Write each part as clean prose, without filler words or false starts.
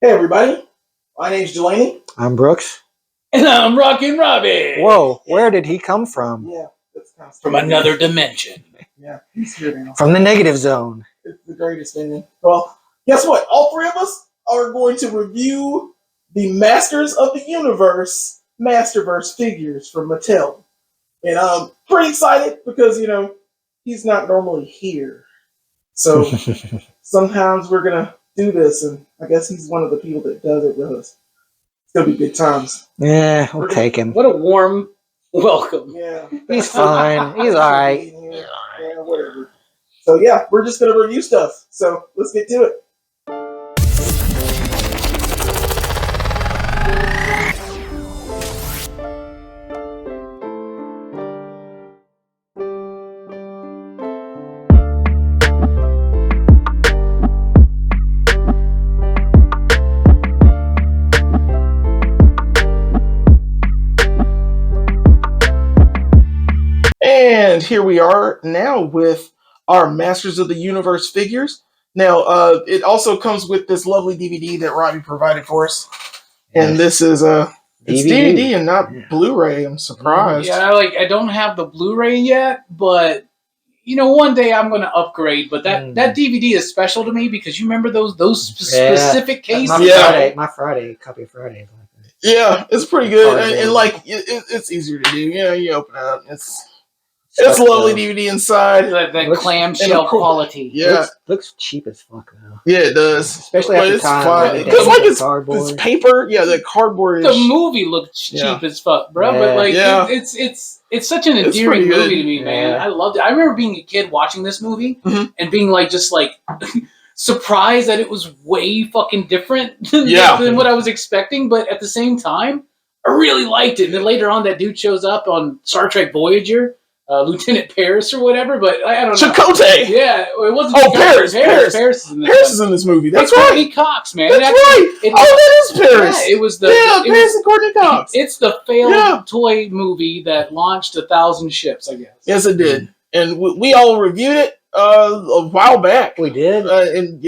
Hey everybody, my name's Jelani. I'm Brooks. And I'm Rockin' Robbie. Whoa, where did he come from? Yeah, that's kind of From another dimension. Yeah, he's here now. From the negative zone. It's the greatest thing. Well, guess what? All three of us are going to review the Masters of the Universe Masterverse figures from Mattel. And I'm pretty excited because, he's not normally here. So sometimes we're going to do this, and I guess he's one of the people that does it with us. It's going to be good times. Yeah, we'll take him. What a warm welcome. Yeah. He's fine. He's all right. Yeah, whatever. So, yeah, we're just going to review stuff. So, let's get to it. And here we are now with our Masters of the Universe figures. Now, it also comes with this lovely DVD that Robbie provided for us. And this is it's DVD and not Blu-ray. I'm surprised. Yeah, I don't have the Blu-ray yet, but one day I'm going to upgrade. But that DVD is special to me because you remember those specific cases. My Friday copy of Friday. Yeah, it's pretty good, and it's easier to do. You open it up. It's a lovely DVD inside. That clamshell quality. Yeah. Looks cheap as fuck though. Yeah, it does. Especially after it's time. fun. Because it's paper. Yeah, the cardboard is... The movie looks cheap as fuck, bro. Yeah. But it's such an endearing movie to me, man. I loved it. I remember being a kid watching this movie and being surprised that it was way fucking different than what I was expecting. But at the same time, I really liked it. And then later on, that dude shows up on Star Trek Voyager. Lieutenant Paris or whatever, but I don't know. Chakotay! Yeah, it wasn't. Oh, Paris is in this movie. That's right. Courtney Cox, man. That's right. That is Paris. Yeah, it was the Paris and Courtney Cox. It's the failed toy movie that launched 1,000 ships, I guess. Yes, it did, and we all reviewed it a while back. We did, and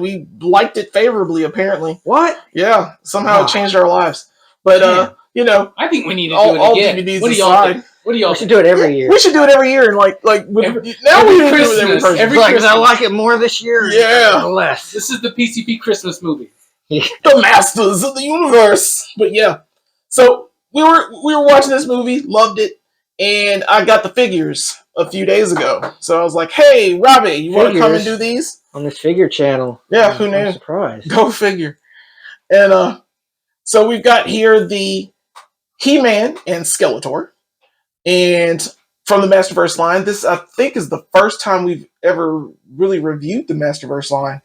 we liked it favorably. Apparently, what? Yeah, somehow it changed our lives. But I think we need to do it again. DVDs what do y'all think? We should do it every year. We should do it every year, and now we do it every Christmas. Because I like it more this year. Yeah, less. This is the PCP Christmas movie. The Masters of the Universe. But yeah, so we were watching this movie, loved it, and I got the figures a few days ago. So I was like, "Hey, Robbie, you want to come and do these on this figure channel?" Yeah, who knew? I'm surprised. Go figure. And so we've got here the He-Man and Skeletor. And from the Masterverse line, this I think is the first time we've ever really reviewed the Masterverse line.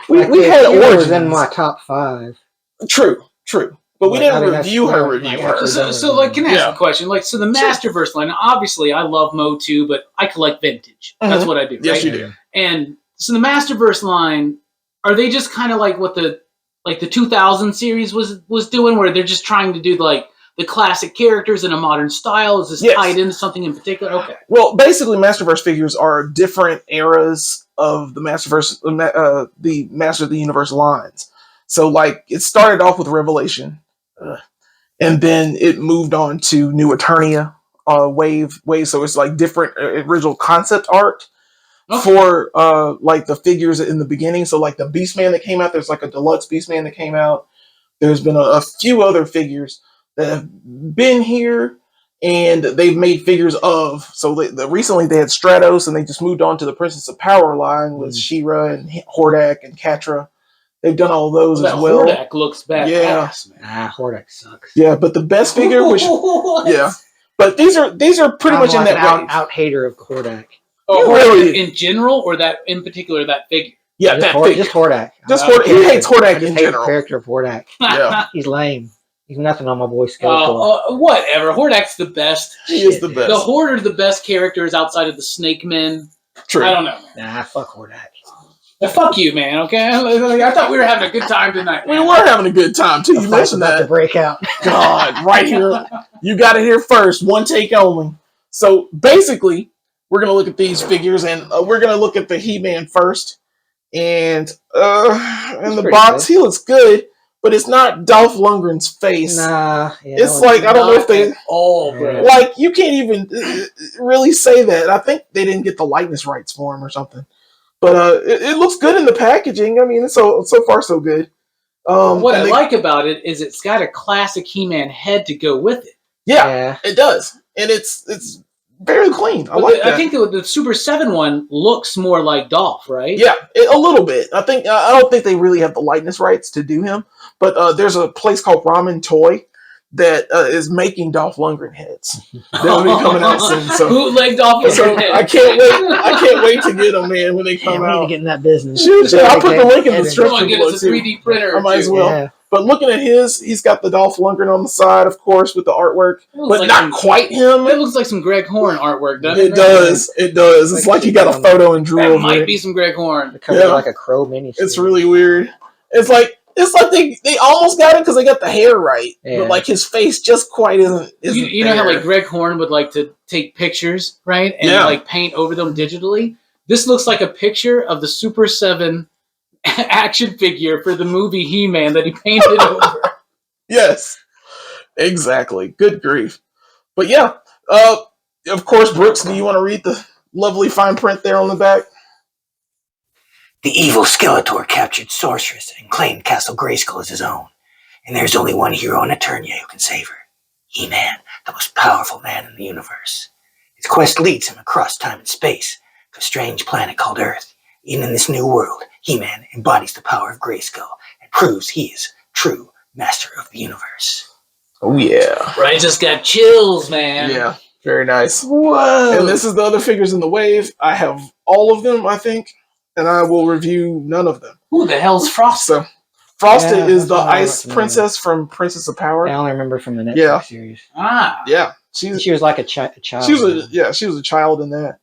We had Origins in my top 5. True, but we didn't review her. So can I ask a question? So the Masterverse line, obviously, I love Mo too, but I collect vintage. That's what I do. Yes, right? you do. And so the Masterverse line, are they just kind of like what the 2000 series was doing, where they're just trying to do the classic characters in a modern style? Is this tied into something in particular? Okay. Well, basically, Masterverse figures are different eras of the Masterverse, the Master of the Universe lines. So, it started off with Revelation, and then it moved on to New Eternia, wave. So it's different original concept art for the figures in the beginning. So the Beastman that came out, there's a deluxe Beastman that came out. There's been a few other figures that have been here, and they've made figures of. So recently they had Stratos, and they just moved on to the Princess of Power line with She-Ra and Hordak and Catra. They've done all those as well. Hordak looks badass, man. Hordak sucks. Yeah, but the best figure, but these are pretty much in that out hater of Hordak. Oh, really? In general, or that in particular that figure? Yeah, just Hordak. He hates Hordak in general. The character of Hordak. Yeah, he's lame. He's nothing on my boy Skeletor. Whatever. Hordak's the best. He is the best. The Horde are the best characters outside of the Snake Men. True. I don't know. Nah, fuck Hordak. Fuck you, man. Okay, I thought we were having a good time tonight. Man. We were having a good time too. You mentioned that. To break out. God, right here. You got it here first. One take only. So basically, we're gonna look at these figures, and we're gonna look at the He-Man first. And in the pretty box, good. he looks good, but it's not Dolph Lundgren's face. Nah, It's like, I don't know if they... bro. Like, you can't even really say that. I think they didn't get the likeness rights for him or something. But it looks good in the packaging. I mean, so far so good. What I like about it is it's got a classic He-Man head to go with it. Yeah, it does. And it's very clean. I think the Super 7 one looks more like Dolph, right? Yeah, a little bit. I don't think they really have the likeness rights to do him. But there's a place called Ramen Toy that is making Dolph Lundgren heads. That'll be coming out soon. So bootleg Dolph Lundgren heads. I can't wait to get them, man, when they come out. We need to get in that business. Shoot, I'll put the link in the description Someone get below us a too. 3D printer. I might as well. Yeah. But looking at he's got the Dolph Lundgren on the side, of course, with the artwork, but like not quite him. It looks like some Greg Horn artwork, doesn't it? It does. It does. It's like he got a photo and drew That over might it. be some Greg Horn. It comes like a Crow mini. It's really weird. It's like they almost got it because they got the hair right, but like his face just quite isn't. You know how like Greg Horn would like to take pictures, right, and like paint over them digitally. This looks like a picture of the Super 7 action figure for the movie He-Man that he painted over. Yes, exactly. Good grief. But yeah, of course, Brooks, do you want to read the lovely fine print there on the back? The evil Skeletor captured Sorceress and claimed Castle Grayskull as his own. And there's only one hero on Eternia who can save her. He-Man, the most powerful man in the universe. His quest leads him across time and space to a strange planet called Earth. Even in this new world, He-Man embodies the power of Grayskull and proves he is true master of the universe. Oh yeah. Right, just got chills, man. Yeah, very nice. Whoa. And this is the other figures in the wave. I have all of them, I think, and I will review none of them. Who the hell's Frosted? So, Frosted is the ice princess from Princess of Power. I only remember from the Netflix series. Yeah. She was like a child. She was a child in that.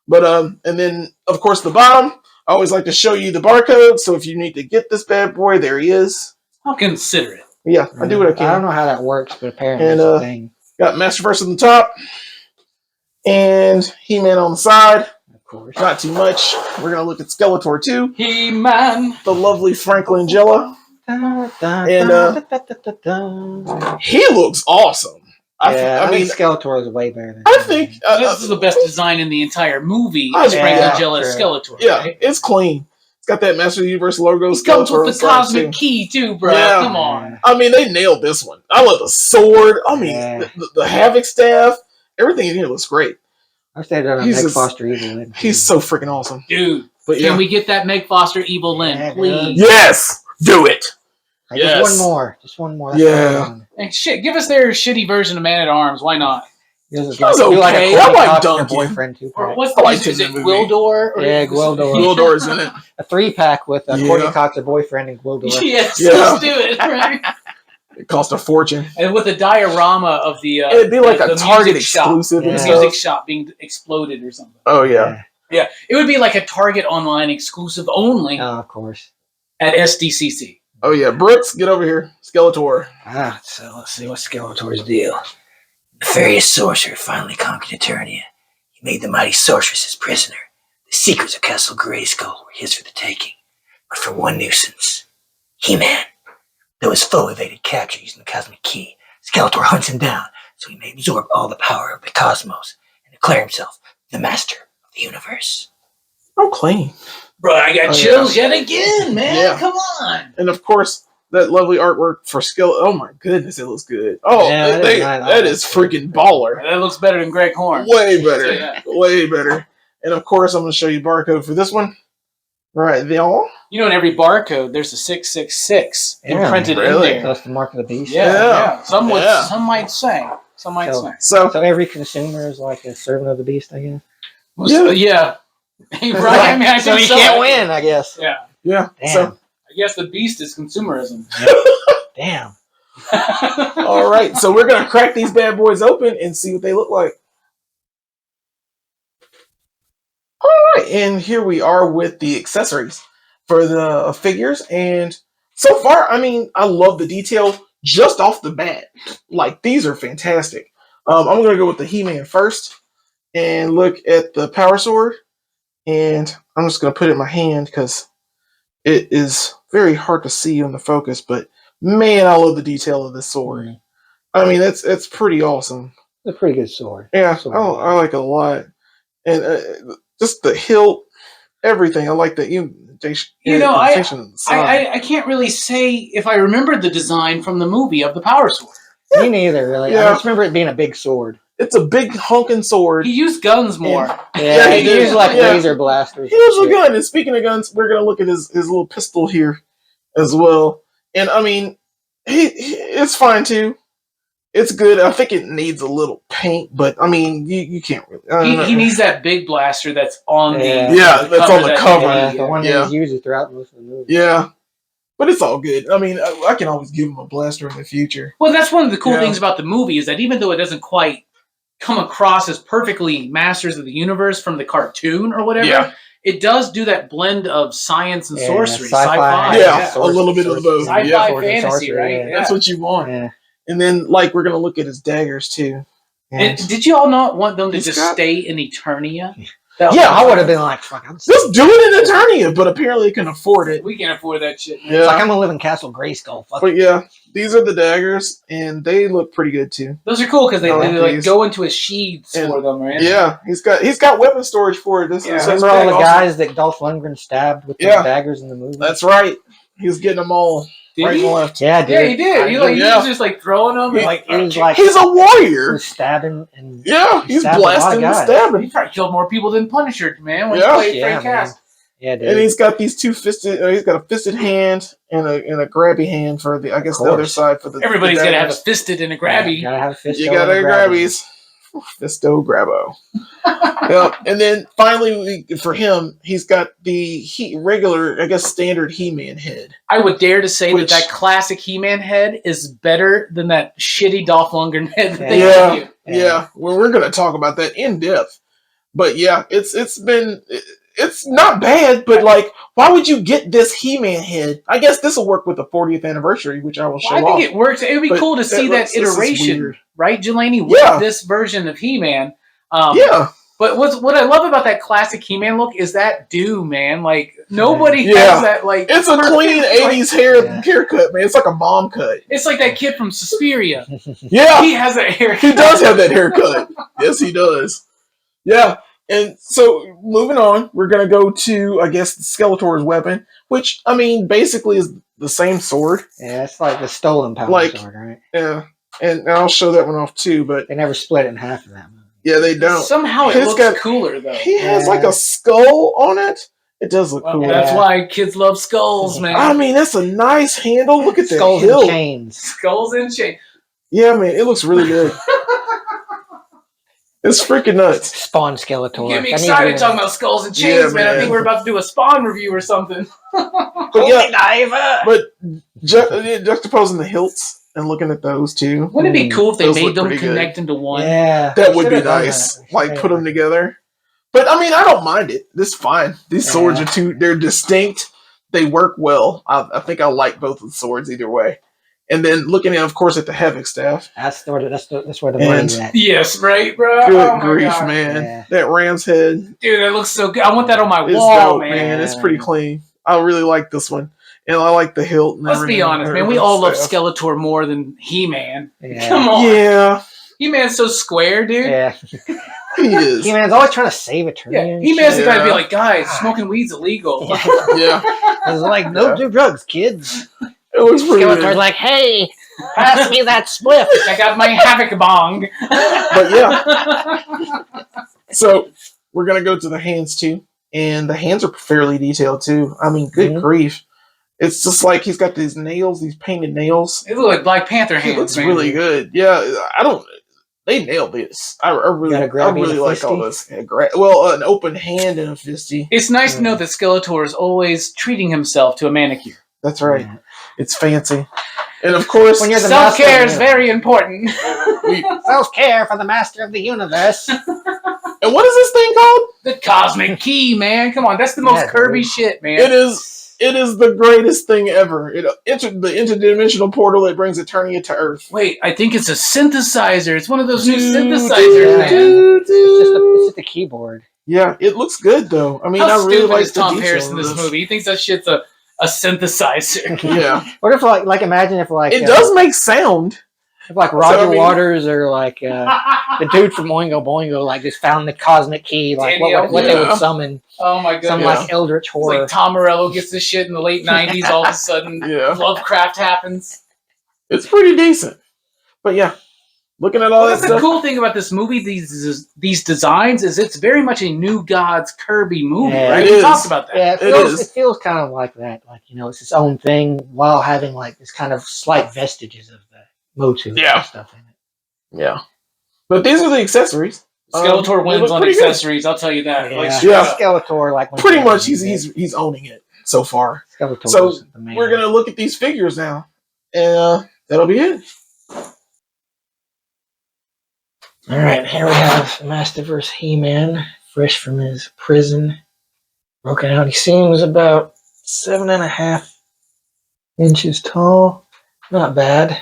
But and then of course the bottom, I always like to show you the barcode, so if you need to get this bad boy, there he is. I'll consider it. Yeah, I do what I can. I don't know how that works, but apparently and, it's a thing. Got Masterverse on the top, and He-Man on the side. Of course. Not too much. We're going to look at Skeletor too. He-Man. The lovely Franklin Jella. And he looks awesome. I mean, Skeletor is way better than I think this is the best design in the entire movie. Yeah, Franklin Jella's Skeletor. Yeah, right? it's clean. It's got that Master of the Universe logo. He comes with the cosmic key too, bro. Yeah. Come on. I mean, they nailed this one. I love the sword. I mean, the Havoc staff. Everything in here looks great. I stayed on Meg Foster Evil Lynn. He's so freaking awesome, dude. But can we get that Meg Foster Evil Lynn, please? Yes, do it. Yes. Just one more. Yeah. And shit, give us their shitty version of Man at Arms. Why not? He was okay. I like Duncan. Boyfriend too. Or what's the is it Gwildor? Yeah, Gwildor. Gwildor's in it. A 3-pack with Courtney Cox, a boyfriend, and Gwildor. Yes, let's do it. Right? It cost a fortune. And with a diorama of the it'd be like a Target exclusive. The music shop being exploded or something. Oh yeah. Yeah, it would be like a Target online exclusive only. Oh, of course. At SDCC. Oh yeah, Brooks, get over here. Skeletor. So let's see what's Skeletor's deal. The nefarious sorcerer finally conquered Eternia. He made the mighty sorceress his prisoner. The secrets of Castle Grayskull were his for the taking. But for one nuisance, He-Man. Though his foe evaded capture using the cosmic key, Skeletor hunts him down so he may absorb all the power of the cosmos and declare himself the master of the universe. Oh, clean. Bro, I got chills yet again, man. Yeah. Come on. And of course, that lovely artwork for Skeletor. Oh my goodness, it looks good. Oh, that is freaking baller. That looks better than Greg Horn. Way better. Way better. And of course, I'm going to show you barcode for this one. Right there. You know, in every barcode, there's a 666 imprinted in there. That's the mark of the beast. Yeah. Some might say. So every consumer is like a servant of the beast, I guess. Yeah. Right. I mean, so you can't win, I guess. Yeah. Yeah. Damn. So I guess the beast is consumerism. Damn. All right. So we're gonna crack these bad boys open and see what they look like. All right, and here we are with the accessories for the figures, and so far, I mean, I love the detail just off the bat. Like, these are fantastic. I'm gonna go with the He-Man first and look at the Power Sword. And I'm just going to put it in my hand because It is very hard to see on the focus, but man, I love the detail of this sword. Mm. I mean, it's pretty awesome. It's a pretty good sword. Yeah, Sword. I like it a lot, and just the hilt, everything. I like the indentation. You know, indentation on the side. I can't really say if I remember the design from the movie of the Power Sword. Me neither, really. Yeah. I just remember it being a big sword. It's a big honking sword. He used guns more. Yeah, he he did. used like Yeah. laser blasters. He was a gun. And speaking of guns, we're gonna look at his little pistol here as well. And I mean, it's fine too. It's good. I think it needs a little paint, but I mean, you can't really. He needs that big blaster that's on Yeah. the That's on the that cover. Yeah, DVD. the one Yeah. that he's used throughout most of the movie. Yeah, but it's all good. I mean, I can always give him a blaster in the future. Well, that's one of the cool Yeah. things about the movie is that even though it doesn't quite come across as perfectly Masters of the Universe from the cartoon or whatever, Yeah. it does do that blend of science and Yeah, sorcery, sci-fi. Yeah, a little bit of both. Sci-fi Yeah. Sword and fantasy, sorcery, right? yeah. That's what you want. Yeah. And then, like, we're gonna look at his daggers too. And And did you all not want them to He's just got- stay in Eternia? Yeah, I would have been like, fuck, I'm just do it in Eternia, but apparently they can afford it. We can't afford that shit. Man. Yeah. It's like I'm gonna live in Castle Grayskull. Fuck. But yeah, these are the daggers, and they look pretty good too. Those are cool because they I like like these. go into his sheaths And- for them, right? Yeah, he's got weapon storage for it. This Yeah. is Remember all pretty the awesome. guys that Dolph Lundgren stabbed with Yeah. the daggers in the movie? That's right. He's getting them all Did right he? and left. Yeah, dude. Yeah, he did. He Yeah. was just like throwing them. And, Like, it was like He's a he warrior. was stabbing and Yeah, he's Stabbed a lot of blasting and guys. he stabbing. probably killed more people than Punisher, man. When Yeah. he played yeah, Frank man. Castle. Yeah, dude. And he's got these two fisted. He's got a fisted hand and a grabby hand for the. I guess the other course. side for the. Everybody's the got to have a daggers. fisted and a You grabby. gotta have a fist. You gotta grabbies. Fisto grabbo. Yep. And then finally, for him, he's got the regular, I guess, standard He-Man head. I would dare to say Which- that classic He-Man head is better than that shitty Dolph Lundgren head that they Yeah. give you. Yeah. Well, we're gonna talk about that in depth. But yeah, it's not bad. But like, why would you get this He-Man head? I guess this will work with the 40th anniversary, which I will show Well, I off. think it works. It would be But cool to see that this is iteration, weird. right, Jelani? With Yeah. this version of He-Man. Yeah. But what I love about that classic He-Man look is that man. Like nobody Yeah. has that. Like It's a clean perfect, like- 80s Yeah. haircut, man. It's like a mom cut. It's like that kid from Suspiria. Yeah. He has that hair. He does have that haircut. Yes, he does. Yeah. And so, moving on, we're going to go to, I guess, Skeletor's weapon, which, I mean, basically is the same sword. Yeah, it's like the stolen power Like- sword, right? Yeah. And I'll show that one off, too. But, They never split it in half of that movie. yeah, they don't. Somehow it He's looks got- cooler though. He has, Yeah. like, a skull on it. It does look Well, cool. that's Yeah. why kids love skulls, man. I mean, that's a nice handle. Look at that Skulls hilt. and chains. Skulls and chains. Yeah, man, it looks really good. It's freaking nuts. Spawn Skeletor. Get me That needs excited to be- talking about skulls and chains, Yeah, man. I man. think we're about to do a Spawn review or something. But yeah, but juxtaposing the hilts and looking at those two, Wouldn't it be cool if they Those made look them pretty good. connect into one? Yeah. that would be Should've done nice. that. Like put them together. But I mean, I don't mind it. This is fine. These swords Yeah. are they're distinct. They work well. I think I like both of the swords either way. And then looking at, of course, at the Havoc staff. That's where the And- money's at. Yes, right, bro. Good Oh my grief, God. man! Yeah. That ram's head Dude, that looks so good. I want that on my is wall, dope, man. man. It's pretty clean. I really like this one, and I like the hilt. And Let's be everything. honest, man. We The all love staff. Skeletor more than He-Man. Yeah. Come on. Yeah, He-Man's so square, dude. Yeah. he is. He-Man's always trying to save Eternia. Yeah, and He-Man's shit. the guy to be Yeah. like, guys, smoking weed's illegal. Yeah, It's like, no Yeah. do drugs, kids. it looks pretty Skeletor's good. like, hey, pass me that spliff. I got my Havoc bong. But yeah, so we're gonna go to the hands too, and the hands are fairly detailed too. I mean, good Mhm. grief! It's just like he's got these nails, these painted nails. It look like Black Panther It hands, looks man. really good. Yeah, I don't. They nailed this. I really, Got a I grabby really and a like all fisty? this. Well, an open hand and a fisty. It's nice to know that Skeletor is always treating himself to a manicure. That's right. It's fancy, and of course, When you're the Self-care master is of the very important. Self-care for the master of the universe. and what is this thing called? The cosmic key, man. Come on, that's the most Yeah, Kirby dude. shit, man. It is. It is the greatest thing ever. It entered the interdimensional portal that brings Eternia to Earth. Wait, I think it's a synthesizer. It's one of those new Dude, synthesizers, yeah. man. It's just a keyboard. Yeah, it looks good though. I mean, How I really stupid like is the Tom detail Paris in of this this. movie? He thinks that shit's a a synthesizer. Yeah. What if like imagine if like It does make sound. if like Roger Waters or like the dude from Oingo Boingo like just found the cosmic key, like what they would summon. Oh my god! Some like eldritch horror. Like Tom Morello gets this shit in the late '90s. All of a sudden, Lovecraft happens. It's pretty decent. But yeah, looking at all that That's stuff. the cool thing about this movie. These designs is it's very much a New Gods Kirby movie, right? We talked about that. Yeah, it feels kind of like that. Like it's its own thing while having like this kind of slight vestiges of the Motu and stuff in it. Yeah, but these are the accessories. Skeletor wins on accessories. Good. I'll tell you that. Yeah, Skeletor like pretty much he's owning it so far. Skeletor so we're gonna look at these figures now, and that'll be it. All right, here we have Masterverse He-Man, fresh from his prison, broken out. He seems about 7.5 inches tall. Not bad.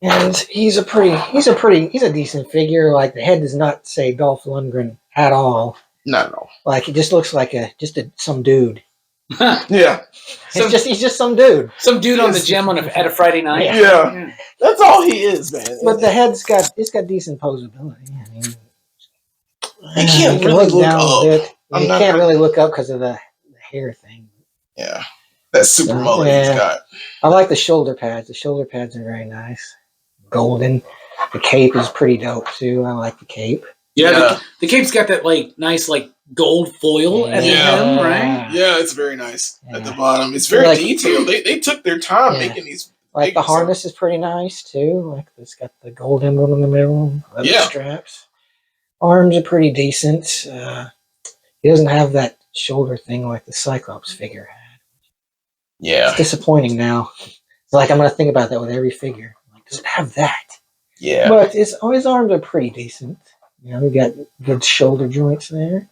And he's a decent figure. Like the head does not say Dolph Lundgren at all. Not at all. Like he just looks like some dude. Yeah. He's just some dude. Some dude on the gym at a Friday night. Yeah. That's all he is, man. But the head's got decent posability. I mean, I can't really look up. You can't really look up because of the hair thing. Yeah. That super mullet he's got. I like the shoulder pads. The shoulder pads are very nice. Golden. The cape is pretty dope too. I like the cape. Yeah. The cape's got that like nice like gold foil at the hem, right? Yeah, it's very nice at the bottom. It's very detailed. They took their time making these. Like the harness is pretty nice too. Like it's got the gold emblem in the middle, leather straps. Arms are pretty decent. He doesn't have that shoulder thing like the Cyclops figure had. Yeah, it's disappointing now. Like I'm gonna think about that with every figure. Like, does it have that? Yeah, but his arms are pretty decent. We got good shoulder joints there.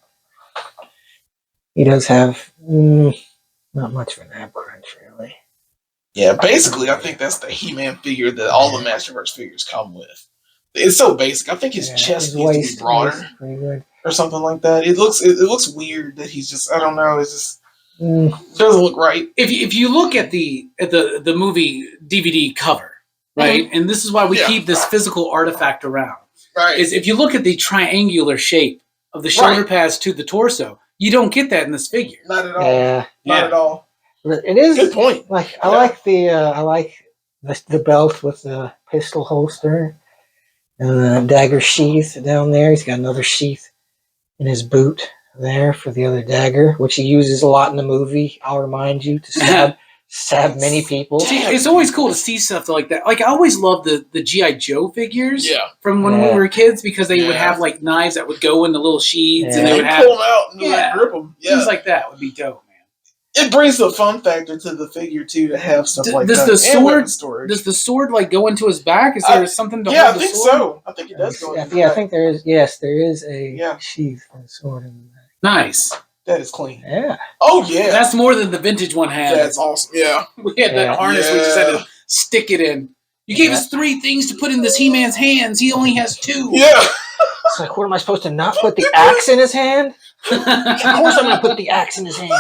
He does have not much of an ab crunch, really. Yeah, basically, I think that's the He-Man figure that all the Masterverse figures come with. It's so basic. I think his chest needs to be broader or something like that. It looks weird that he's just, I don't know, it's just doesn't look right. If you look at the movie DVD cover, right, and this is why we keep this physical artifact around, right? Is if you look at the triangular shape of the shoulder pads to the torso, you don't get that in this figure. Not at all. Not at all. It is good point. Like I like the belt with the pistol holster and the dagger sheath down there. He's got another sheath in his boot there for the other dagger, which he uses a lot in the movie. I'll remind you to stab many people. It's always cool to see stuff like that. Like I always loved the G.I. Joe figures from when we were kids because they would have like knives that would go in the little sheaths and they would pull them out and grip them. Yeah. Things like that would be dope. It brings the fun factor to the figure too to have stuff like that. Does the sword like go into his back? Is there something to hold the sword? I think so. I think it does go into I think there is. Yes, there is a sheath for the sword in the back. Nice. That is clean. Yeah. Oh yeah. That's more than the vintage one had. That's awesome. Yeah. We had that harness. We just had to stick it in. You gave us 3 things to put in this He-Man's hands. He only has 2. Yeah. It's like, what am I supposed to not put the axe in his hand? Of course I'm going to put the axe in his hand.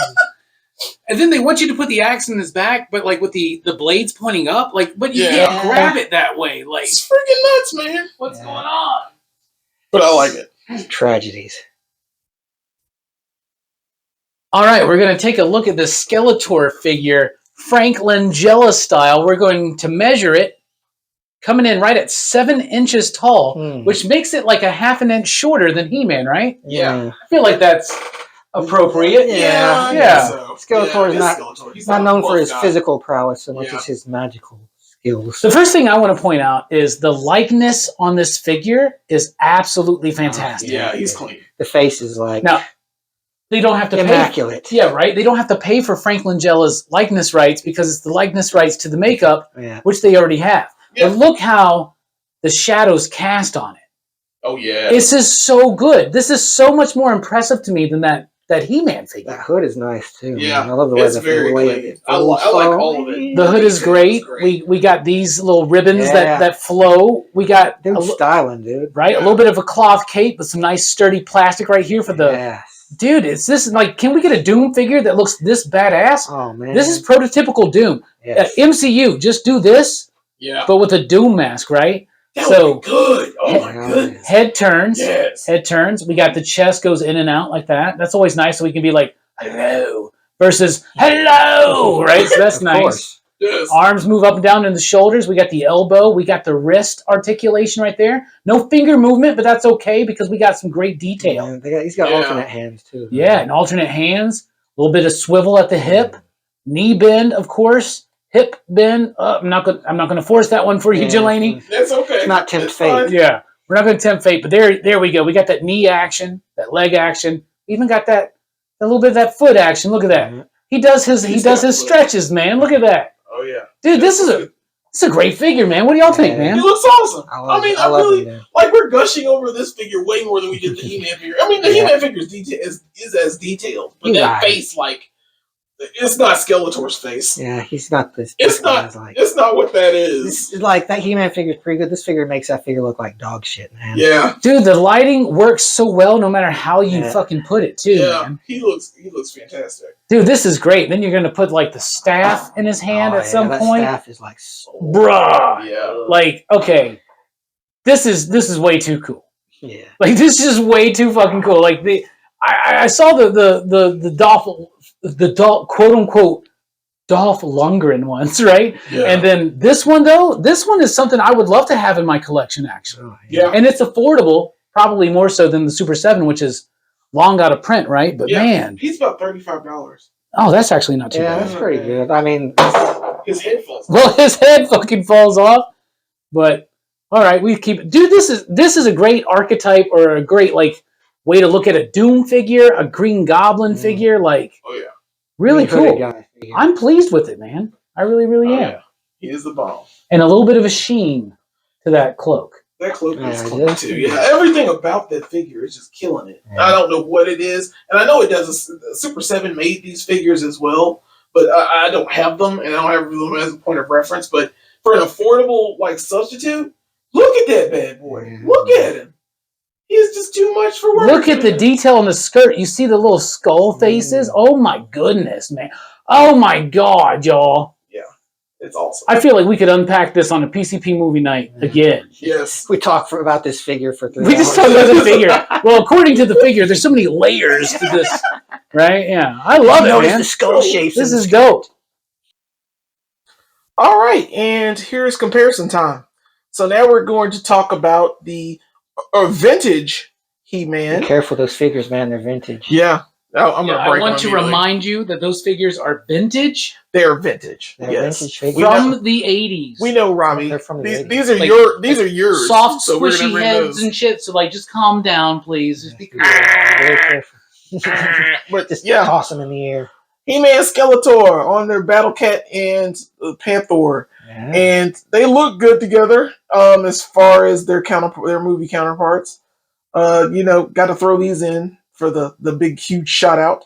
And then they want you to put the axe in his back, but like with the blades pointing up, like, but you can't grab it that way. Like, it's freaking nuts, man. What's going on? But I like it. Tragedies. All right, we're going to take a look at the Skeletor figure, Frank Langella style. We're going to measure it, coming in right at 7 inches tall, which makes it like a half an inch shorter than He-Man, right? Yeah. I feel like that's appropriate. Yeah. So. Skeletor is not known for his physical prowess so much as his magical skills. The first thing I want to point out is the likeness on this figure is absolutely fantastic. Yeah, he's clean. The face is like now they don't have to immaculate. Yeah, right. They don't have to pay for Frank Langella's likeness rights because it's the likeness rights to the makeup, which they already have. Yeah. But look how the shadows cast on it. Oh yeah, this is so good. This is so much more impressive to me than that He-Man figure. That hood is nice too. Yeah, man. I love the way it I like all of it. The hood is great. We got these little ribbons that flow. We got styling, dude. Right, a little bit of a cloth cape with some nice sturdy plastic right here for the Dude, it's this like, can we get a Doom figure that looks this badass? Oh man, This is prototypical Doom. yes. MCU, just do this, but with a Doom mask, right? That So would be good. Oh my goodness. head turns. Yes. Head turns. We got the chest goes in and out like that. That's always nice. So we can be like, hello, versus hello, right? So that's Of nice. course. Yes. Arms move up and down in the shoulders. We got the elbow. We got the wrist articulation right there. No finger movement, but that's okay because we got some great detail. Yeah, he's got Yeah. alternate hands too. Yeah, and alternate hands. A little bit of swivel at the hip. Knee bend, of course. Hip bend. I'm not gonna force that one for you, Yeah. Jelani. That's okay. It's not tempt It's fate. fine. Yeah, we're not going to tempt fate, but there we go. We got that knee action, that leg action. We even got that a little bit of that foot action. Look at that. He does his stretches, man. Look at that, Oh yeah. dude. This is a great figure, man. What do y'all think, He man? looks awesome. I I mean, I love really him, man. like we're gushing over this figure way more than we did the He-Man figure. I mean, the He-Man figure is as detailed, but He's that right. face, like, it's not Skeletor's face. Yeah, he's not this. It's not. Like, It's not what that is. it's like that He-Man figure's pretty good. This figure makes that figure look like dog shit, man. Yeah. Dude, the lighting works so well no matter how you fucking put it, too, Yeah. man. He looks fantastic. Dude, this is great. Then you're going to put, like, the staff in his hand at some that point. staff is like so. Bruh. Yeah. Like, okay, this is way too cool. Yeah. Like, this is way too fucking cool. Like, I saw the Dolph, quote unquote, Dolph Lundgren once, right? Yeah. And then this one is something I would love to have in my collection, actually. Oh, Yeah. And it's affordable, probably more so than the Super 7, which is long out of print, right? But Yeah. man, He's about $35. oh, that's actually not too Yeah, bad. that's pretty good. I mean, His head falls. Well, his head fucking falls off. But all right, we keep it. Dude, this is a great archetype or a great like way to look at a Doom figure, a Green Goblin figure. Like, Oh yeah. really hooded cool. guy figure. I'm pleased with it, man. I really, really Oh, am. yeah. He is the bomb. And a little bit of a sheen to that cloak. That cloak is Yeah, cool yeah. too. Yeah, everything about that figure is just killing it. Yeah. I don't know what it is, and I know it does. Super 7 made these figures as well, but I don't have them, and I don't have them as a point of reference. But for an affordable like substitute, look at that bad boy. Yeah. Look at him. He's just too much for work. Look at the detail on the skirt. You see the little skull faces? Oh my goodness, man. Oh my god, y'all. It's awesome. I feel like we could unpack this on a PCP movie night again. Yes. We talked about this figure for 3 We just hours. talked about the figure. Well, according to the figure, there's so many layers to this, right? Yeah, I love it, Notice man. the skull shapes. This in is the- dope. All right, and here's comparison time. So now we're going to talk about the vintage He-Man. Be careful, those figures, man. They're vintage. Yeah. I'm gonna I break want them to immediately. remind you that those figures are vintage They're vintage. They're Yes. vintage figures. We know- from the 80s. We know, Robbie. They're from the These, 80s. these are Like- these are yours. Soft, so we're gonna squishy bring heads those. and shit. So, like, just calm down, please. Just be cool. Very careful. But Just yeah, toss them in the air. He-Man, Skeletor on their Battle Cat and Panther, Yeah. and they look good together. As far as their movie counterparts, got to throw these in for the big huge shout out.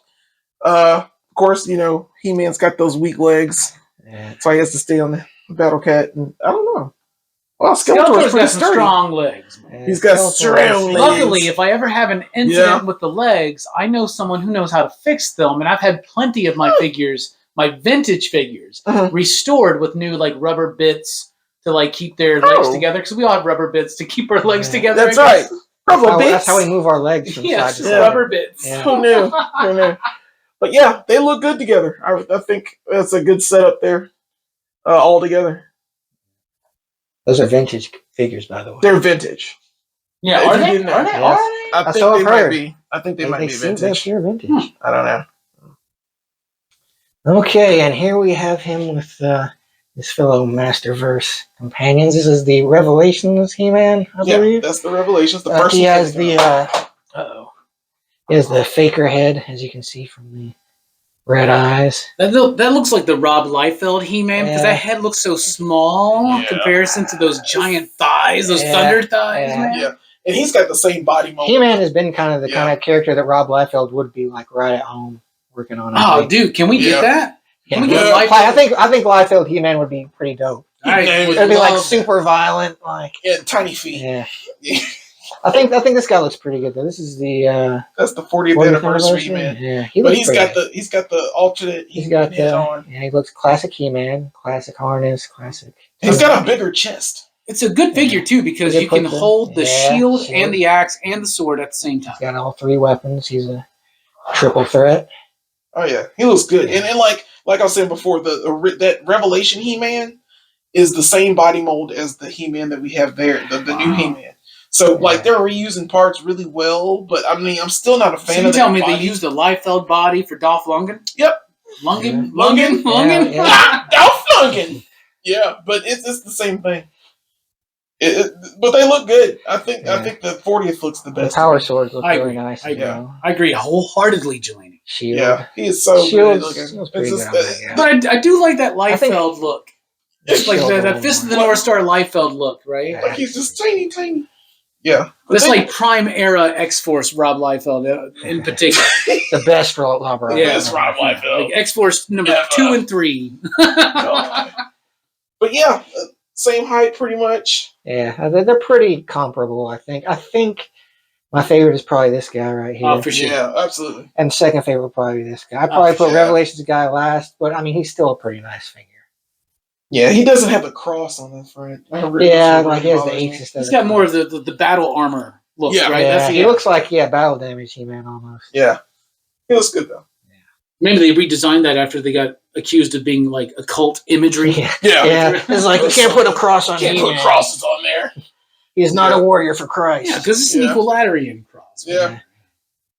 Of course, He-Man's got those weak legs, Yeah. so he has to stay on the Battle Cat. And I don't know. Well, Skeletor's Skeletor's pretty got some sturdy. strong legs. man. He's got Skeletor strong is- legs. Luckily, if I ever have an incident Yeah. with the legs, I know someone who knows how to fix them, and I've had plenty of my figures, my vintage figures, Mhm. restored with new like rubber bits to like keep their legs Oh. together. Because we all have rubber bits to keep our legs Yeah. together. That's I right. guess. Rubber bits. That's how we move our legs from Yeah, side it's to just side. rubber bits. Yeah. Who knew? Who knew? But yeah, they look good together. I think that's a good setup there, all together. Those are vintage figures, by the way. They're vintage. Yeah, If are you they? didn't know. Are they? Yes. Are they? I That's think all they I've might heard. be. I think they might be seem vintage. pure vintage. I don't know. Okay, and here we have him with his fellow Masterverse companions. This is the Revelations He-Man, I Yeah, believe. that's the Revelations. The first He one has that came the out. he has the faker head, as you can see from the red eyes. That looks like the Rob Liefeld He-Man because Yeah. that head looks so small in Yeah. comparison to those giant thighs, those Yeah. thunder thighs, Yeah. man. Yeah, and he's got the same body mold. He-Man has been kind of the Yeah. kind of character that Rob Liefeld would be like right at home working on. Oh, dude, can we Yeah. get that? Can we get Yeah. Liefeld? I think Liefeld He-Man would be pretty dope. I would It'd be like love super violent, like Yeah, tiny feet. yeah. I think this guy looks pretty good though. This is the That's the 40th anniversary, man. Yeah, But he's got the alternate. He's got the on. Yeah, he looks classic He-Man, classic harness, classic. He's got a bigger chest. It's a good figure too because you can hold the shield and the axe and the sword at the same time. He's got all 3 weapons. He's a triple threat. Oh yeah, he looks good. And like I was saying before, that Revelation He-Man is the same body mold as the He-Man that we have there, the new He-Man. So like they're reusing parts really well, but I mean I'm still not a fan of. So you tell me they used the Liefeld body for Dolph Lundgren? Yep. Lundgren. Yeah. Dolph Lundgren. Yeah, but it's the same thing. But they look good. I think the 40th looks the best. The power swords look really nice. I agree wholeheartedly, Jelani. Shield. Yeah, he is so good looking. But I do like that Liefeld look. It's like that Fist of the North Star Liefeld look, right? Like he's just tiny. Yeah. That's like prime era X-Force Rob Liefeld in particular. The best Rob Liefeld. Yeah, it's Rob Liefeld. Like X-Force number 2 and 3. But yeah, same height pretty much. Yeah, they're pretty comparable, I think. I think my favorite is probably this guy right here. Oh, for sure. Yeah, absolutely. And second favorite would probably be this guy. I'd probably put Revelations guy last, but I mean, he's still a pretty nice figure. Yeah, he doesn't have the cross on the front. Yeah, like he has the H instead. He's got more of the battle armor look, right? Yeah, he looks like battle damage He-Man almost. Yeah, he looks good though. Yeah. Maybe they redesigned that after they got accused of being like occult imagery. Yeah. It's like you can't put a cross on Can't He-Man. put crosses on there. He is not a warrior for Christ. Yeah, because it's an equilateral cross. Yeah,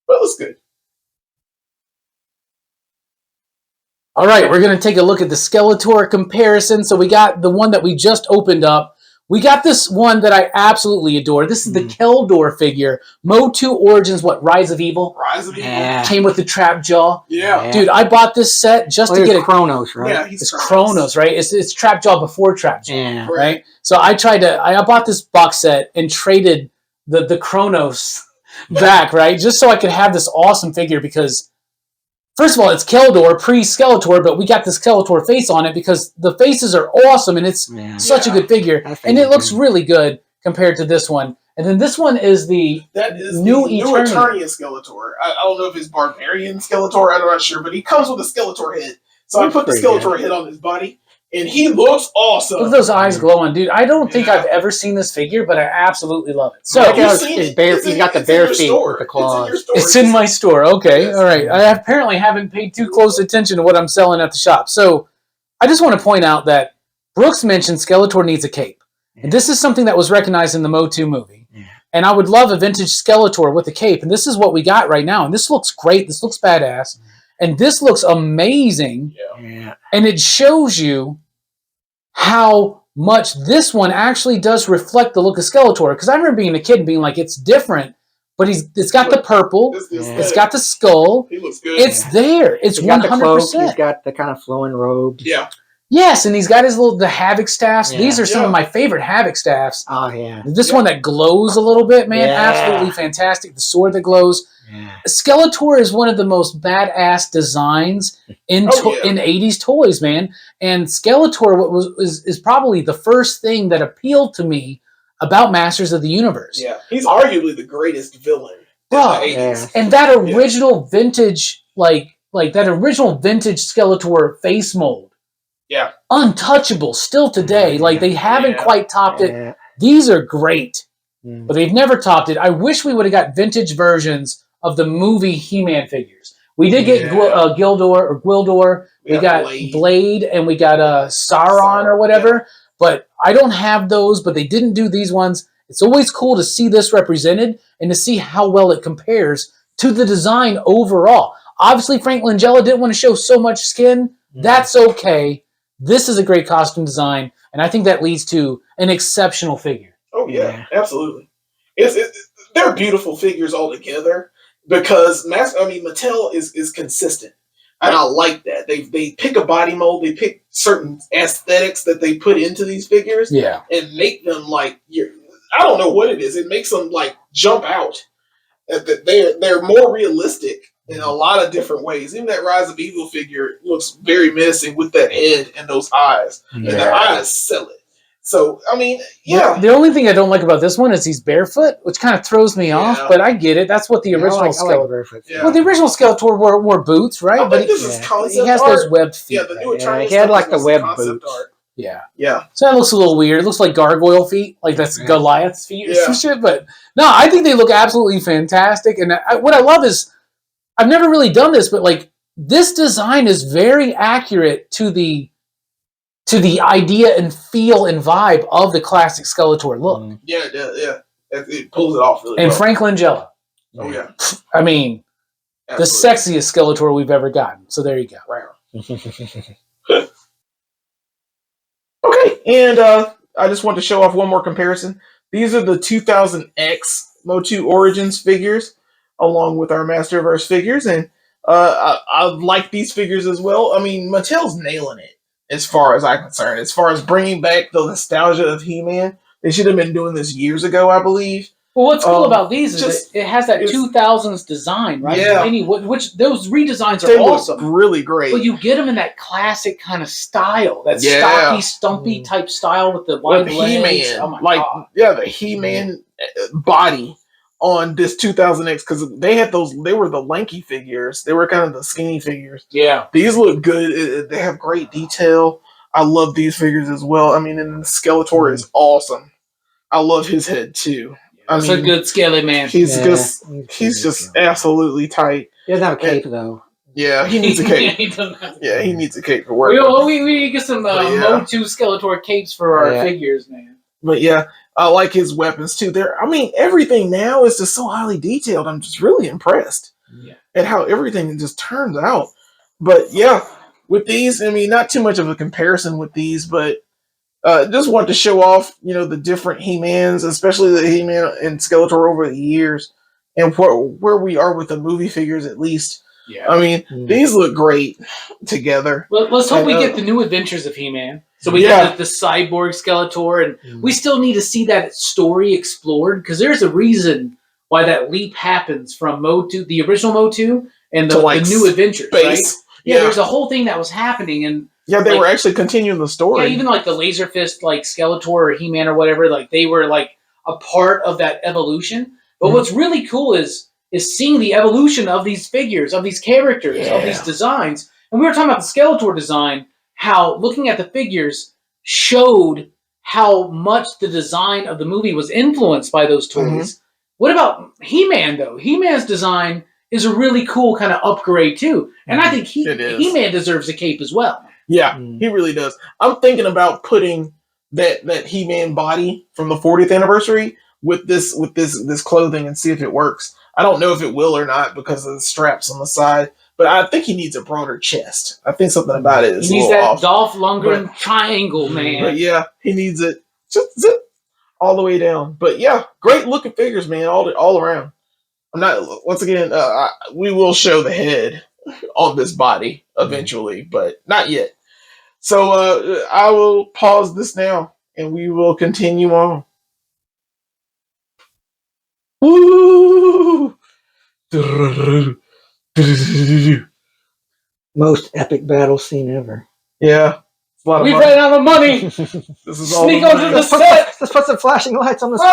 but it looks good. All right, we're going to take a look at the Skeletor comparison. So we got the one that we just opened up. We got this one that I absolutely adore. This is the Keldor figure. Mo2 Origins, Rise of Evil? Rise of Evil. Yeah. Came with the trap jaw. Yeah. Dude, I bought this set just to get it. Kronos, right? Yeah, It's Kronos, right? It's trap jaw before trap jaw. Yeah. Right? So I bought this box set and traded the Kronos back, right? Just so I could have this awesome figure because first of all, it's Keldor, pre-Skeletor, but we got the Skeletor face on it because the faces are awesome and it's such a good figure. And it looks really good compared to this one. And then this one is new Eternia Skeletor. I don't know if it's Barbarian Skeletor, I'm not sure, but he comes with a Skeletor head. So I put the Skeletor head on his body, and he looks awesome. Look at those eyes glowing, dude. I don't think I've ever seen this figure, but I absolutely love it. So he's got the bare feet with the claws. It's in my store. Okay, all right. I apparently haven't paid too close attention to what I'm selling at the shop. So I just want to point out that Brooks mentioned Skeletor needs a cape. And this is something that was recognized in the Mo2 movie. Yeah. And I would love a vintage Skeletor with a cape. And this is what we got right now. And this looks great. This looks badass. And this looks amazing. Yeah. And it shows you how much this one actually does reflect the look of Skeletor. Because I remember being a kid and being like, it's different. But it's got the purple. It's got the skull. He looks good. It's there. It's 100%. He's got the kind of flowing robes. Yeah. Yes, and he's got the Havoc staffs. Yeah. These are some of my favorite Havoc staffs. Oh, yeah. This one that glows a little bit, man. Absolutely fantastic. The sword that glows. Yeah. Skeletor is one of the most badass designs in 80s toys, man. And Skeletor is probably the first thing that appealed to me about Masters of the Universe. Yeah, he's arguably the greatest villain in the 80s. And that original vintage, like that original vintage Skeletor face mold. Yeah. Untouchable still today. Like they haven't quite topped it. These are great. But they've never topped it. I wish we would have got vintage versions of the movie He-Man figures. We did get Gwildor. We got Blade and we got Sauron or whatever. Yeah. But I don't have those, but they didn't do these ones. It's always cool to see this represented and to see how well it compares to the design overall. Obviously, Frank Langella didn't want to show so much skin. That's okay. This is a great costume design, and I think that leads to an exceptional figure. Oh, yeah. Absolutely. They're beautiful figures altogether because Mattel is consistent, and I like that. They pick a body mold, they pick certain aesthetics that they put into these figures and make them like, I don't know what it is. It makes them like jump out. They're more realistic in a lot of different ways. Even that Rise of Evil figure looks very menacing with that head and those eyes. And the eyes sell it. So, I mean, yeah. The only thing I don't like about this one is he's barefoot, which kind of throws me off, but I get it. That's what the original Skeletor... Well, the original Skeletor wore boots, right? But this is concept he has art. those webbed feet. Yeah, the new Eternal he had like the webbed boots. Art. Yeah. Yeah. So that looks a little weird. It looks like gargoyle feet, like that's Goliath's feet or some shit. But no, I think they look absolutely fantastic. And what I love is, I've never really done this, but like this design is very accurate to the idea and feel and vibe of the classic Skeletor look. Yeah, it pulls it off really well. And Frank Langella. Oh yeah. I mean, the sexiest Skeletor we've ever gotten. So there you go. Wow. Okay, and I just want to show off one more comparison. These are the 2000X Motu Origins figures, along with our Masterverse figures, and I like these figures as well. I mean, Mattel's nailing it, as far as I'm concerned. As far as bringing back the nostalgia of He-Man, they should have been doing this years ago, I believe. Well, what's cool about these is it has that 2000s design, right? Yeah. Which those redesigns They are look awesome. really great. But you get them in that classic kind of style, that stocky, stumpy type style with the wide legs. He-Man, oh my God. the He-Man body on this 2000X, because they had those. They were the lanky figures. They were kind of the skinny figures. Yeah, these look good. They have great detail. I love these figures as well. I mean, and Skeletor is awesome. I love his head too. It's a good skelly man. He's just absolutely tight. He doesn't have a cape though. Yeah, he needs a cape. He needs a cape for work. We get some Motu Skeletor capes for our figures, man. But yeah, I like his weapons too. Everything now is just so highly detailed. I'm just really impressed at how everything just turns out. But yeah, with these, I mean, not too much of a comparison with these, but just want to show off, the different He-Mans, especially the He-Man and Skeletor over the years, and where we are with the movie figures at least. Yeah. I mean, these look great together. Well, let's hope we get the new adventures of He-Man. So we get the cyborg Skeletor, and we still need to see that story explored, because there's a reason why that leap happens from Motu, the original Motu, and the new adventures, right? Yeah, there's a whole thing that was happening, and they were actually continuing the story. Yeah, even like the Laser Fist, like Skeletor or He-Man or whatever, like they were like a part of that evolution. But what's really cool is seeing the evolution of these figures, of these characters, of these designs. And we were talking about the Skeletor design, how looking at the figures showed how much the design of the movie was influenced by those toys. What about He-Man, though? He-Man's design is a really cool kind of upgrade, too. And I think He-Man deserves a cape as well. Yeah, he really does. I'm thinking about putting that He-Man body from the 40th anniversary with this clothing and see if it works. I don't know if it will or not because of the straps on the side, but I think he needs a broader chest. I think something about it is he needs a little that off. Dolph Lundgren triangle, man. But yeah, he needs it zip all the way down. But yeah, great looking figures, man, all around. We will show the head on this body eventually, but not yet. So I will pause this now, and we will continue on. Woo! Most epic battle scene ever. Yeah. We ran out of money! This is all Sneak onto the set! Let's put some flashing lights on the screen.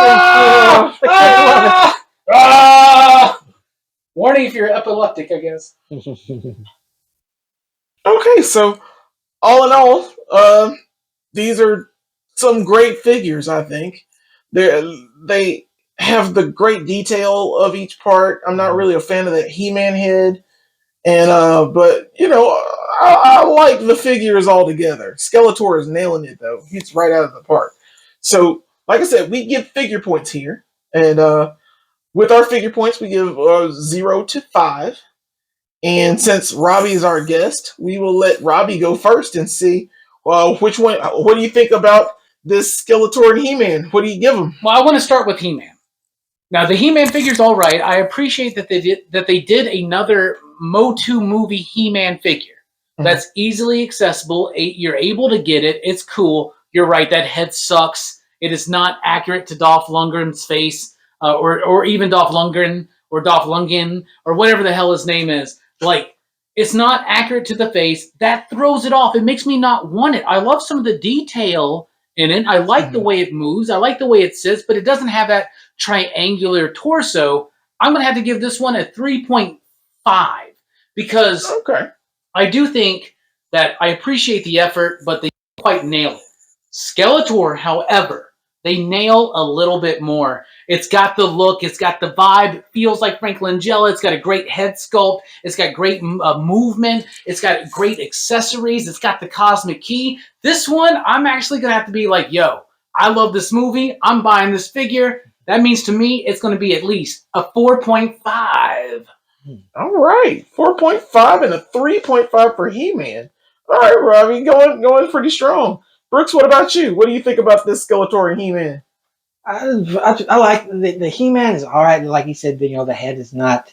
Warning if you're epileptic, I guess. Okay, so all in all, these are some great figures, I think. They have the great detail of each part. I'm not really a fan of that He-Man head. But I like the figures all together. Skeletor is nailing it though. He's right out of the park. So, like I said, we give figure points here, and with our figure points, we give 0 to 5. And since Robbie is our guest, we will let Robbie go first and see which one. What do you think about this Skeletor and He-Man? What do you give them? Well, I want to start with He-Man. Now, the He-Man figure's all right. I appreciate that they did another Motu movie He-Man figure. That's easily accessible. You're able to get it. It's cool. You're right. That head sucks. It is not accurate to Dolph Lundgren's face, or even Dolph Lundgren or Dolph Lundgren or whatever the hell his name is. Like, it's not accurate to the face. That throws it off. It makes me not want it. I love some of the detail in it. I like the way it moves. I like the way it sits, but it doesn't have that triangular torso. I'm going to have to give this one a 3.5 because I do think that I appreciate the effort, but they don't quite nail it. Skeletor, however, they nail a little bit more. It's got the look. It's got the vibe. It feels like Frank Langella. It's got a great head sculpt. It's got great movement. It's got great accessories. It's got the cosmic key. This one, I'm actually going to have to be like, yo, I love this movie. I'm buying this figure. That means to me, it's going to be at least a 4.5. All right. 4.5 and a 3.5 for He-Man. All right, Robbie, going pretty strong. Brooks, what about you? What do you think about this Skeletor and He-Man? I like the He-Man is all right. Like you said, the head is not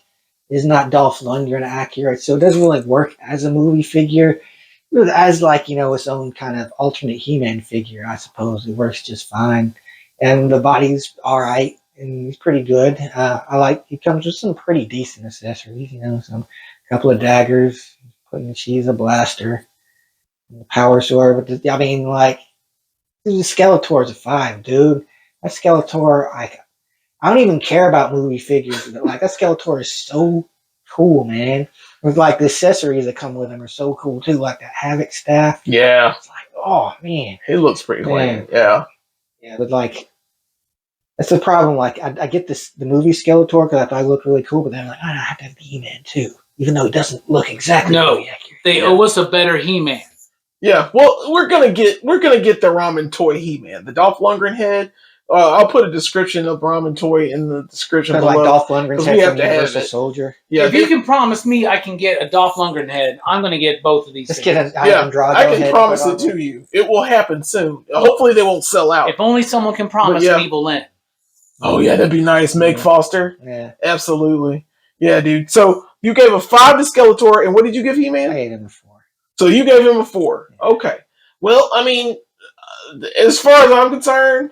Dolph Lundgren accurate, so it doesn't really work as a movie figure. As its own kind of alternate He-Man figure, I suppose it works just fine. And the body's all right, and he's pretty good. He comes with some pretty decent accessories, some couple of daggers, she's a blaster, power sword. But the Skeletor's a 5, dude. That Skeletor, I don't even care about movie figures, but that Skeletor is so cool, man. With the accessories that come with him are so cool too, like that Havoc staff. Yeah, it's oh man, it looks pretty lame. Yeah, but that's the problem. I get the movie Skeletor because I thought it looked really cool, but then I'm like, I have to have the He-Man too, even though it doesn't look exactly accurate. They owe us a better He-Man. Yeah, well, we're gonna get the Ramen toy He-Man, the Dolph Lundgren head. I'll put a description of Ramen toy in the description below. Dolph Lundgren's head from Universal Soldier. Yeah, if you can promise me I can get a Dolph Lundgren head, I'm going to get both of these. Let's get I can promise it to you. It will happen soon. Hopefully, they won't sell out. If only someone can promise an Evil Lynn. Oh yeah, that'd be nice. Meg Foster. Yeah, absolutely. Yeah, dude. So you gave a 5 to Skeletor, and what did you give He-Man? I gave him a 4. So you gave him a 4. Yeah. Okay. Well, as far as I'm concerned,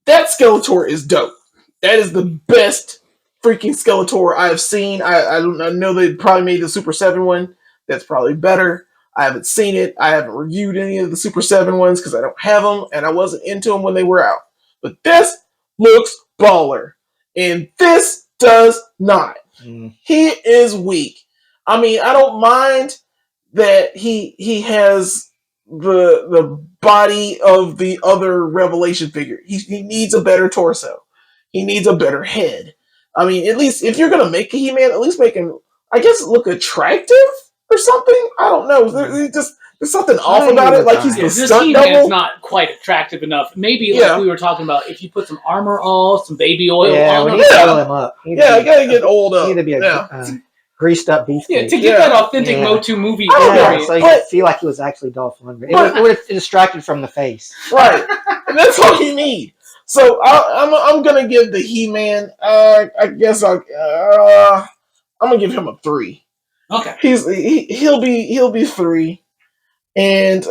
that Skeletor is dope. That is the best freaking Skeletor I've seen. I know they probably made the Super 7 one. That's probably better. I haven't seen it. I haven't reviewed any of the Super 7 ones because I don't have them, and I wasn't into them when they were out. But this looks baller. And this does not. He is weak. I don't mind that he has the body of the other Revelation figure. He needs a better torso. He needs a better head. At least if you're gonna make a He-Man, at least make him, I guess, look attractive or something. I don't know. There's something off about it. He's the stunt double. He-Man's not quite attractive enough. Maybe we were talking about, if you put some armor on, some baby oil on him. Oil him up. I gotta get old up. He need to be greased up beef. Yeah, to get that authentic Motu movie. So you could feel like he was actually Dolph Lundgren. It would have distracted from the face. Right. And that's all you need. So I'm gonna give the He-Man. I guess I'm gonna give him a 3. Okay. He'll be 3, and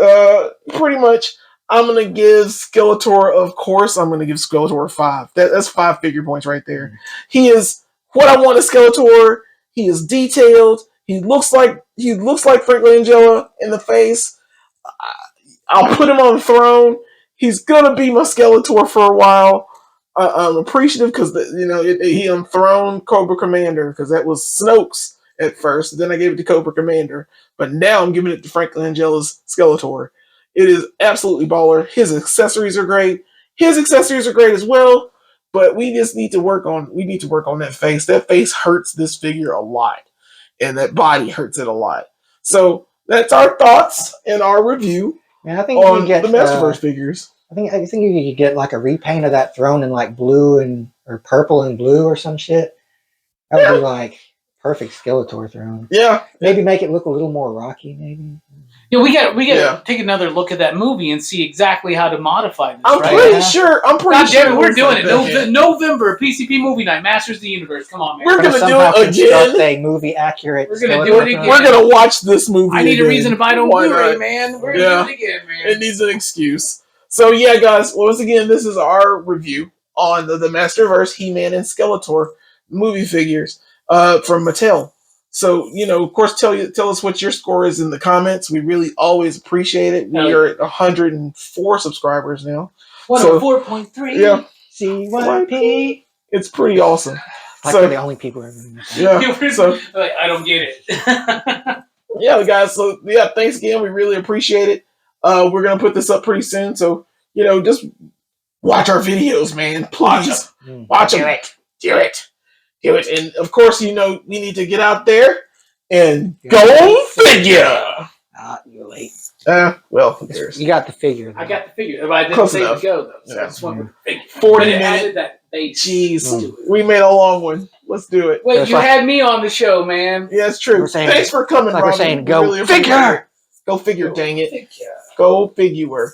pretty much I'm gonna give Skeletor. Of course, I'm gonna give Skeletor a 5. That's 5 figure points right there. He is what I want a Skeletor. He is detailed. He looks like Frank Langella in the face. I'll put him on the throne. He's gonna be my Skeletor for a while. I'm appreciative because he enthroned Cobra Commander, because that was Snoke's at first. Then I gave it to Cobra Commander, but now I'm giving it to Frank Langella's Skeletor. It is absolutely baller. His accessories are great. His accessories are great as well. But we just need to work on that face. That face hurts this figure a lot, and that body hurts it a lot. So that's our thoughts and our review on the Masterverse figures. I think you could get a repaint of that throne in blue or purple and blue or some shit. That would be perfect Skeletor throne. Yeah, maybe make it look a little more rocky. Maybe. Yeah, we got to take another look at that movie and see exactly how to modify this. I'm pretty sure. We're doing it. November PCP movie night, Masters of the Universe. Come on, man. We're gonna do it again. A movie accurate. We're gonna do it again. We're gonna watch this movie. I need a reason to buy it on Blu-ray, man. We're gonna do it again, man. It needs an excuse. So yeah, guys. Once again, this is our review on the Masterverse He-Man and Skeletor movie figures from Mattel. So, of course, tell us what your score is in the comments. We really always appreciate it. We are at 104 subscribers now. 104.3. Yeah. CYP. It's pretty awesome. Like we're the only people ever. Yeah. So I don't get it. yeah, guys. So yeah, thanks again. We really appreciate it. We're gonna put this up pretty soon. So just watch our videos, man. Please watch them. Do it. And of course, we need to get out there and go figure. You're late. Well, who cares? You got the figure. I got the figure. But I didn't Close say enough. to go though. So Yeah. I just went with the figure. 40 But it minutes. added that base. Jeez, we made a long one. Let's do it. Wait, That's you right. had me on the show, man. Yeah, it's true. We're saying- Thanks for coming, like we're Robbie. saying, We go appreciate figure. it. Go figure, dang it. Figure. Go figure.